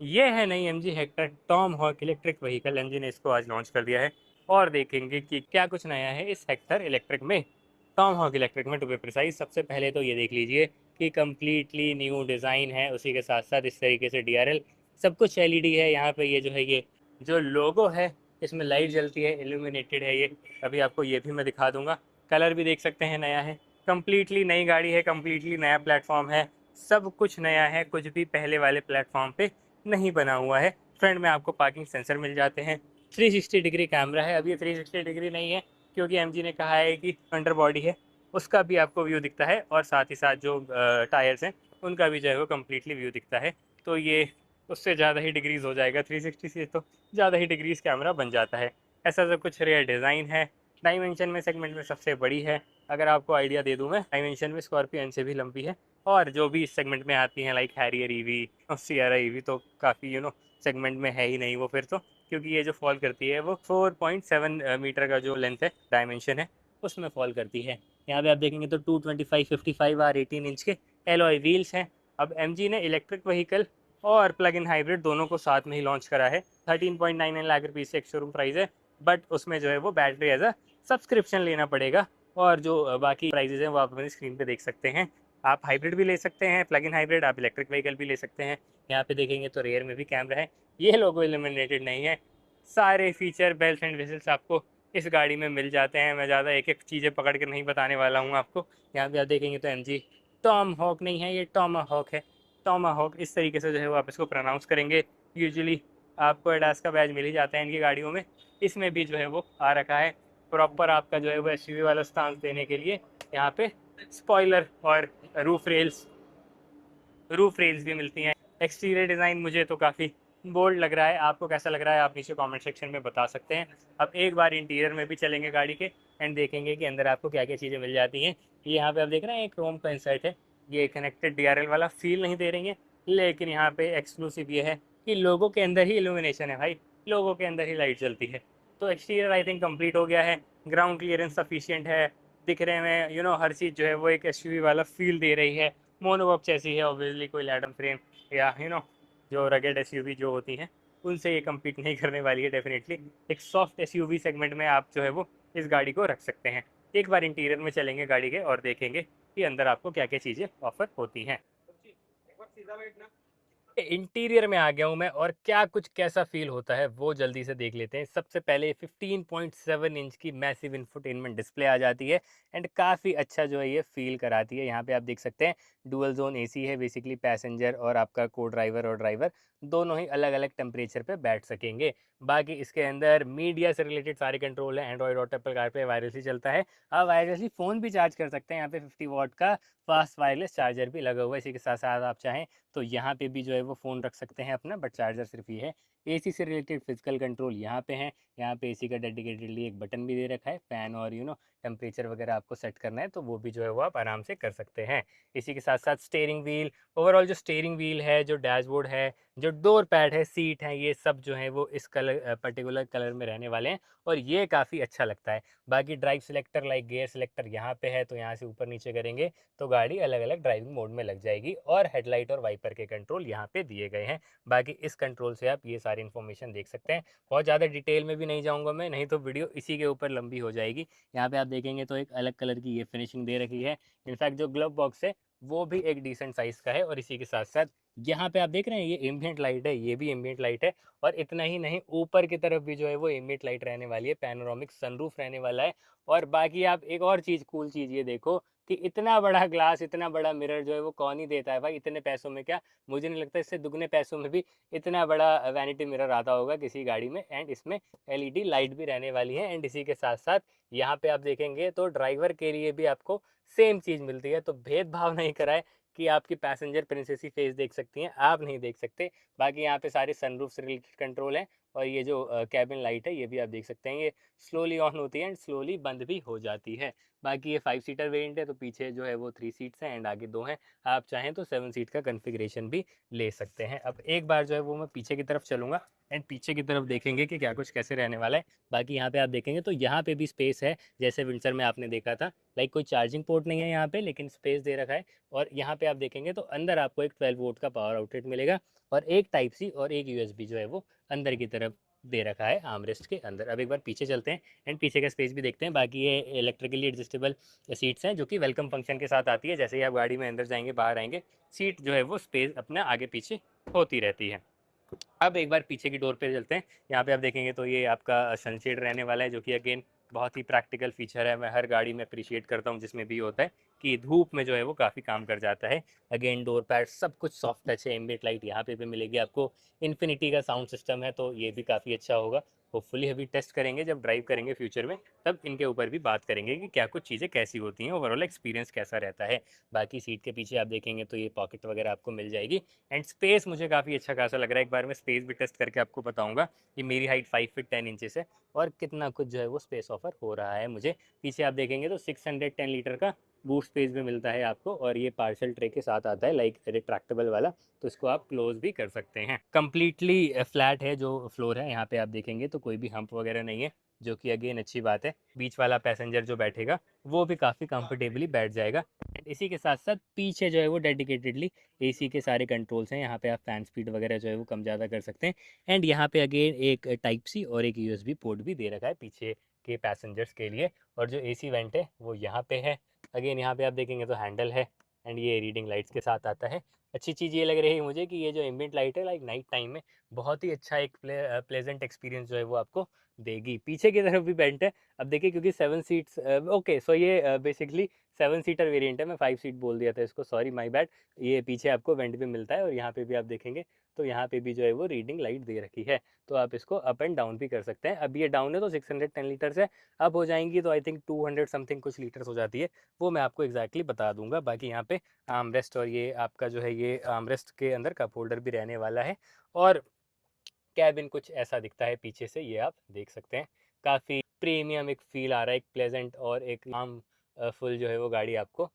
ये है नई MG Hector Tom Hawk electric vehicle. MG ने इसको आज लॉन्च कर दिया है और देखेंगे कि क्या कुछ नया है इस हेक्टर इलेक्ट्रिक में, टॉम हॉक इलेक्ट्रिक में टू बी प्रिसाइज। सबसे पहले तो ये देख लीजिए कि कम्प्लीटली न्यू डिज़ाइन है, उसी के साथ साथ इस तरीके से डीआरएल सब कुछ एलईडी है। यहाँ पे ये जो है, ये जो लोगो है इसमें लाइट जलती है, इल्यूमिनेटेड है ये। अभी आपको ये भी मैं दिखा दूंगा। कलर भी देख सकते हैं नया है, कम्प्लीटली नई गाड़ी है, कम्प्लीटली नया प्लेटफॉर्म है, सब कुछ नया है, कुछ भी पहले वाले प्लेटफॉर्म पे नहीं बना हुआ है। फ्रंट में आपको पार्किंग सेंसर मिल जाते हैं, 360 डिग्री कैमरा है। अब ये 360 डिग्री नहीं है क्योंकि एमजी ने कहा है कि अंडर बॉडी है, उसका भी आपको व्यू दिखता है और साथ ही साथ जो टायर्स हैं उनका भी जो है वो कम्प्लीटली व्यू दिखता है। तो ये उससे ज़्यादा ही डिग्रीज हो जाएगा, 360 से तो ज़्यादा ही डिग्रीज कैमरा बन जाता है। ऐसा सब कुछ रेयर डिज़ाइन है। डायमेंशन में सेगमेंट में सबसे बड़ी है। अगर आपको आइडिया दे दूँ मैं, डायमेंशन में स्कॉर्पियन से भी लंबी है। और जो भी इस सेगमेंट में आती हैं लाइक हैरियर ईवी और सियरा ईवी तो काफ़ी सेगमेंट में है ही नहीं वो फिर तो, क्योंकि ये जो फॉल करती है वो 4.7 मीटर का जो लेंथ है, डायमेंशन है, उसमें फॉल करती है। यहाँ पे आप देखेंगे तो 225 55 और 18 इंच के एलॉय व्हील्स हैं। अब एम ने इलेक्ट्रिक व्हीकल और प्लग इन हाइब्रिड दोनों को साथ में ही लॉन्च करा है। 13.99 लाख रुपीज़ से एक शोरूम प्राइस है, बट उसमें जो है वो बैटरी एज अ सब्सक्रिप्शन लेना पड़ेगा। और जो बाकी प्राइजेज हैं वो आप अपनी स्क्रीन पे देख सकते हैं। आप हाइब्रिड भी ले सकते हैं, प्लग इन हाइब्रिड, आप इलेक्ट्रिक व्हीकल भी ले सकते हैं। यहाँ पे देखेंगे तो रेयर में भी कैमरा है, ये लोगो इल्यूमिनेटेड नहीं है। सारे फीचर बेल्स एंड विजल्स आपको इस गाड़ी में मिल जाते हैं। मैं ज़्यादा एक एक चीज़ें पकड़ के नहीं बताने वाला हूँ आपको। यहाँ पे आप देखेंगे तो एम जी टॉम हॉक नहीं है, ये टॉमा हॉक है। टॉमा हॉक इस तरीके से जो है वो आप इसको प्रोनाउंस करेंगे। यूजुअली आपको एडास का बैज मिल ही जाता है इनकी गाड़ियों में, इसमें भी जो है वो आ रखा है प्रॉपर आपका जो है वो एसयूवी वाला स्टांस देने के लिए। यहाँ पे स्पॉइलर और रूफ रेल्स भी मिलती हैं। एक्सटीरियर डिज़ाइन मुझे तो काफ़ी बोल्ड लग रहा है, आपको कैसा लग रहा है आप नीचे कमेंट सेक्शन में बता सकते हैं। अब एक बार इंटीरियर में भी चलेंगे गाड़ी के एंड देखेंगे कि अंदर आपको क्या क्या चीज़ें मिल जाती हैं। ये यहाँ पे आप देख रहे हैं एक क्रोम का इंसर्ट है, ये कनेक्टेड डीआरएल वाला फील नहीं दे रही है, लेकिन यहाँ पे एक्सक्लूसिव ये है कि लोगों के अंदर ही इल्यूमिनेशन है भाई, लोगों के अंदर ही लाइट जलती है। तो एक्सटीरियर आई थिंक कंप्लीट हो गया है, ग्राउंड क्लियरेंस सफिशियंट है, दिखने में हर चीज़ जो है वो एक एसयूवी वाला फील दे रही है। मोनोकॉक जैसी है ऑब्वियसली, कोई लैडम फ्रेम या जो रगेड एसयूवी जो होती हैं उनसे ये कम्पीट नहीं करने वाली है डेफिनेटली। एक सॉफ्ट एसयूवी सेगमेंट में आप जो है वो इस गाड़ी को रख सकते हैं। एक बार इंटीरियर में चलेंगे गाड़ी के और देखेंगे कि अंदर आपको क्या क्या चीज़ें ऑफर होती हैं। इंटीरियर में आ गया हूँ मैं और क्या कुछ कैसा फील होता है वो जल्दी से देख लेते हैं। सबसे पहले 15.7 इंच की मैसिव इन्फोटेनमेंट डिस्प्ले आ जाती है एंड काफ़ी अच्छा जो है ये फील कराती है। यहाँ पे आप देख सकते हैं डुअल जोन एसी है, बेसिकली पैसेंजर और आपका को ड्राइवर और ड्राइवर दोनों ही अलग अलग टेम्परेचर पे बैठ सकेंगे। बाकी इसके अंदर मीडिया से रिलेटेड सारे कंट्रोल हैं, एंड्रॉइड और एप्पल कार पे वायरलेसली चलता है। आप वायरलेसली फ़ोन भी चार्ज कर सकते हैं, यहाँ पे 50 वाट का फास्ट वायरलेस चार्जर भी लगा हुआ है। इसी के साथ साथ आप चाहें तो यहाँ पे भी जो है वो फ़ोन रख सकते हैं अपना, बट चार्जर सिर्फ ये है। एसी से रिलेटेड फिजिकल कंट्रोल यहाँ पे हैं। यहाँ पे एसी का डेडिकेटेडली एक बटन भी दे रखा है, फ़ैन और टेम्परेचर वगैरह आपको सेट करना है तो वो भी जो है वो आप आराम से कर सकते हैं। इसी के साथ साथ स्टीयरिंग व्हील, ओवरऑल जो स्टीयरिंग व्हील है, जो डैशबोर्ड है, जो डोर पैड है, सीट है, ये सब जो है वो इस कलर पर्टिकुलर कलर में रहने वाले हैं और ये काफ़ी अच्छा लगता है। बाकी drive selector like gear selector यहाँ पे है, तो यहाँ से ऊपर नीचे करेंगे तो गाड़ी अलग अलग ड्राइविंग मोड में लग जाएगी और हेडलाइट और वाइपर के कंट्रोल यहाँ पे दिए गए हैं। बाकी इस कंट्रोल से आप ये सारी इन्फॉर्मेशन देख सकते हैं। बहुत ज़्यादा डिटेल में भी नहीं जाऊँगा मैं, नहीं तो वीडियो इसी के ऊपर लंबी हो जाएगी। यहाँ पे आप देखेंगे तो एक अलग कलर की ये फिनिशिंग दे रखी है। इनफैक्ट जो ग्लव बॉक्स है वो भी एक डिसेंट साइज़ का है और इसी के साथ साथ यहाँ पे आप देख रहे हैं ये एम्बिएंट लाइट है, ये भी एम्बिएंट लाइट है। और इतना ही नहीं, ऊपर की तरफ भी जो है वो एम्बिएंट लाइट रहने वाली है, पैनोरामिक सनरूफ रहने वाला है। और बाकी आप एक और चीज़, कूल चीज़ ये देखो कि इतना बड़ा ग्लास, इतना बड़ा मिरर जो है वो कौन ही देता है भाई इतने पैसों में। क्या, मुझे नहीं लगता इससे दुगने पैसों में भी इतना बड़ा वैनिटी मिरर आता होगा किसी गाड़ी में। एंड इसमें एलईडी लाइट भी रहने वाली है। एंड इसी के साथ साथ यहाँ पे आप देखेंगे तो ड्राइवर के लिए भी आपको सेम चीज़ मिलती है, तो भेदभाव नहीं कराए कि आपकी पैसेंजर प्रिंसेसी फेस देख सकती हैं, आप नहीं देख सकते। बाकी यहाँ पे सारे सनरूफ से रिलेटेड कंट्रोल हैं। और ये जो कैबिन लाइट है ये भी आप देख सकते हैं, ये स्लोली ऑन होती है एंड स्लोली बंद भी हो जाती है। बाकी ये 5 सीटर वेरिएंट है, तो पीछे जो है वो 3 सीट्स हैं एंड आगे 2 हैं। आप चाहें तो 7 सीट का कॉन्फ़िगरेशन भी ले सकते हैं। अब एक बार जो है वो मैं पीछे की तरफ चलूँगा एंड पीछे की तरफ देखेंगे कि क्या कुछ कैसे रहने वाला है। बाकी यहाँ पे आप देखेंगे तो यहाँ पे भी स्पेस है, जैसे विंडसर में आपने देखा था। लाइक कोई चार्जिंग पोर्ट नहीं है यहाँ पे, लेकिन स्पेस दे रखा है। और यहाँ पे आप देखेंगे तो अंदर आपको एक 12 वोल्ट का पावर आउटलेट मिलेगा और एक टाइप सी और एक यूएसबी जो है वो अंदर की तरफ दे रखा है आर्मरेस्ट के अंदर। अब एक बार पीछे चलते हैं एंड पीछे का स्पेस भी देखते हैं। बाकी ये इलेक्ट्रिकली एडजस्टेबल सीट्स हैं जो कि वेलकम फंक्शन के साथ आती है। जैसे ही आप गाड़ी में अंदर जाएंगे बाहर आएंगे, सीट जो है वो स्पेस अपने आगे पीछे होती रहती है। अब एक बार पीछे की डोर पे चलते हैं। यहाँ पे आप देखेंगे तो ये आपका सनशेड रहने वाला है, जो कि अगेन बहुत ही प्रैक्टिकल फीचर है। मैं हर गाड़ी में अप्रिशिएट करता हूँ जिसमें भी होता है कि धूप में जो है वो काफ़ी काम कर जाता है। अगेन डोर पैड सब कुछ सॉफ्ट टच है। एम्बिएंट लाइट यहाँ पे भी मिलेगी आपको। इन्फिनिटी का साउंड सिस्टम है, तो ये भी काफ़ी अच्छा होगा। होपफुली अभी टेस्ट करेंगे जब ड्राइव करेंगे फ्यूचर में, तब इनके ऊपर भी बात करेंगे कि क्या कुछ चीज़ें कैसी होती हैं, ओवरऑल एक्सपीरियंस कैसा रहता है। बाकी सीट के पीछे आप देखेंगे तो ये पॉकेट वगैरह आपको मिल जाएगी एंड स्पेस मुझे काफ़ी अच्छा खासा लग रहा है। एक बार मैं स्पेस भी टेस्ट करके आपको बताऊंगा। ये मेरी हाइट 5 फीट 10 इंचेस है और कितना कुछ जो है वो स्पेस ऑफर हो रहा है मुझे। पीछे आप देखेंगे तो 610 लीटर का बूट स्पेस भी मिलता है आपको और ये पार्सल ट्रे के साथ आता है, लाइक रिट्रैक्टेबल वाला, तो इसको आप क्लोज भी कर सकते हैं। कम्प्लीटली फ्लैट है जो फ्लोर है, यहाँ पे आप देखेंगे तो कोई भी हम्प वगैरह नहीं है, जो कि अगेन अच्छी बात है। बीच वाला पैसेंजर जो बैठेगा वो भी काफ़ी कंफर्टेबली बैठ जाएगा। इसी के साथ साथ पीछे जो है वो डेडिकेटेडली एसी के सारे कंट्रोल्स हैं। यहाँ पे आप फैन स्पीड वगैरह जो है वो कम ज़्यादा कर सकते हैं एंड यहाँ पे अगेन एक टाइप सी और एक यूएसबी पोर्ट भी दे रखा है पीछे के पैसेंजर्स के लिए। और जो एसी वेंट है वो यहाँ पे है। अगेन यहाँ पे आप देखेंगे तो हैंडल है एंड ये रीडिंग लाइट्स के साथ आता है। अच्छी चीज़ ये लग रही है मुझे कि ये जो एम्बिएंट लाइट है, लाइक नाइट टाइम में बहुत ही अच्छा एक प्लेजेंट एक्सपीरियंस जो है वो आपको देगी। पीछे की तरफ भी वेंट है। अब देखिए क्योंकि 7 सीट्स, ओके सो ये बेसिकली 7 सीटर वेरिएंट है। मैं 5 सीट बोल दिया था इसको, सॉरी माय बैड। ये पीछे आपको वेंट भी मिलता है और यहाँ पे भी आप देखेंगे तो यहाँ पे भी जो है वो रीडिंग लाइट दे रखी है, तो आप इसको अप एंड डाउन भी कर सकते हैं। अब ये डाउन है तो 610 लीटर्स है, अप हो जाएंगी तो आई थिंक 200 समथिंग कुछ लीटर्स हो जाती है, वो मैं आपको एग्जैक्टली बता दूंगा। बाकी यहाँ पे आर्मरेस्ट और ये आपका जो है ये आर्मरेस्ट के अंदर कप होल्डर भी रहने वाला है। और कैबिन कुछ ऐसा दिखता है पीछे से, ये आप देख सकते हैं। काफ़ी प्रीमियम एक फील आ रहा है, एक प्लेजेंट और एक आम फुल जो है वो गाड़ी आपको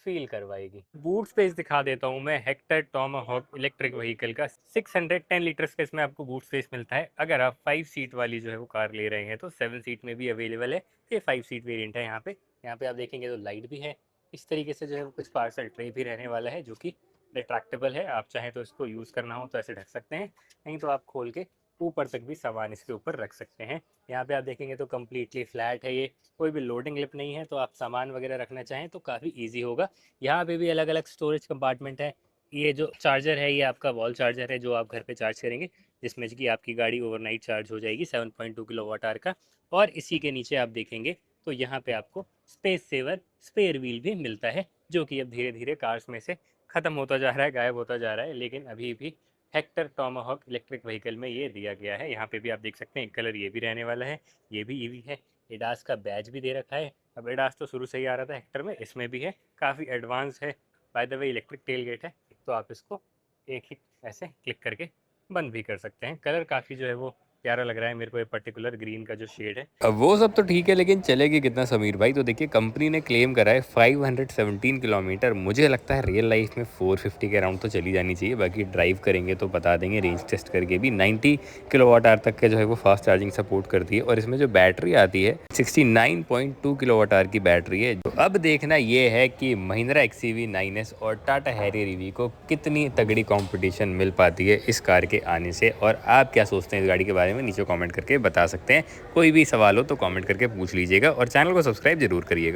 फील करवाएगी। बूट स्पेस दिखा देता हूँ मैं हेक्टर टॉमाहॉक इलेक्ट्रिक व्हीकल का। 610 लीटर स्पेस में आपको बूट स्पेस मिलता है। अगर आप 5 सीट वाली जो है वो कार ले रहे हैं तो 7 सीट में भी अवेलेबल है। ये 5 सीट वेरिएंट है। यहाँ पे आप देखेंगे तो लाइट भी है। इस तरीके से जो है वो कुछ पार्सल ट्रे भी रहने वाला है, जो कि रिट्रैक्टेबल है। आप चाहें तो इसको यूज़ करना हो तो ऐसे ढक सकते हैं, नहीं तो आप खोल के ऊपर तक भी सामान इसके ऊपर रख सकते हैं। यहाँ पे आप देखेंगे तो कम्प्लीटली फ्लैट है ये, कोई भी लोडिंग लिप नहीं है, तो आप सामान वगैरह रखना चाहें तो काफ़ी ईजी होगा। यहाँ पे भी अलग अलग स्टोरेज कंपार्टमेंट है। ये जो चार्जर है ये आपका वॉल चार्जर है, जो आप घर पे चार्ज करेंगे, जिसमें कि आपकी गाड़ी ओवरनाइट चार्ज हो जाएगी 7.2 किलोवाट आवर का। और इसी के नीचे आप देखेंगे तो यहाँ पे आपको स्पेस सेवर स्पेयर व्हील भी मिलता है, जो कि अब धीरे धीरे कार्स में से ख़त्म होता जा रहा है, गायब होता जा रहा है, लेकिन अभी भी हेक्टर टॉमाहॉक इलेक्ट्रिक व्हीकल में ये दिया गया है। यहाँ पे भी आप देख सकते हैं कलर ये भी रहने वाला है, ये भी ईवी है। एडास का बैज भी दे रखा है। अब एडास तो शुरू से ही आ रहा था हेक्टर में, इसमें भी है, काफ़ी एडवांस है। By the way electric tailgate है, तो आप इसको एक ही ऐसे क्लिक करके बंद भी कर सकते हैं। कलर काफ़ी जो है वो प्यारा लग रहा है मेरे को, ये पर्टिकुलर ग्रीन का जो शेड है। अब वो सब तो ठीक है, लेकिन चलेगी कितना समीर भाई? तो देखिए कंपनी ने क्लेम करा है 517 किलोमीटर। मुझे लगता है रियल लाइफ में 450 के अराउंड तो चली जानी चाहिए। बाकी ड्राइव करेंगे तो बता देंगे, रेंज टेस्ट करके भी 90 किलोवाट आवर तक के जो है वो फास्ट चार्जिंग सपोर्ट करती है। और इसमें जो बैटरी आती है 69.2 किलोवाट आवर की बैटरी है। तो अब देखना ये है कि महिंद्रा XUV 9S और टाटा हैरियर EV को कितनी तगड़ी कॉम्पिटिशन मिल पाती है इस कार के आने से। और आप क्या सोचते हैं इस गाड़ी के बारे में, नीचे कॉमेंट करके बता सकते हैं। कोई भी सवाल हो तो कमेंट करके पूछ लीजिएगा और चैनल को सब्सक्राइब जरूर करिएगा।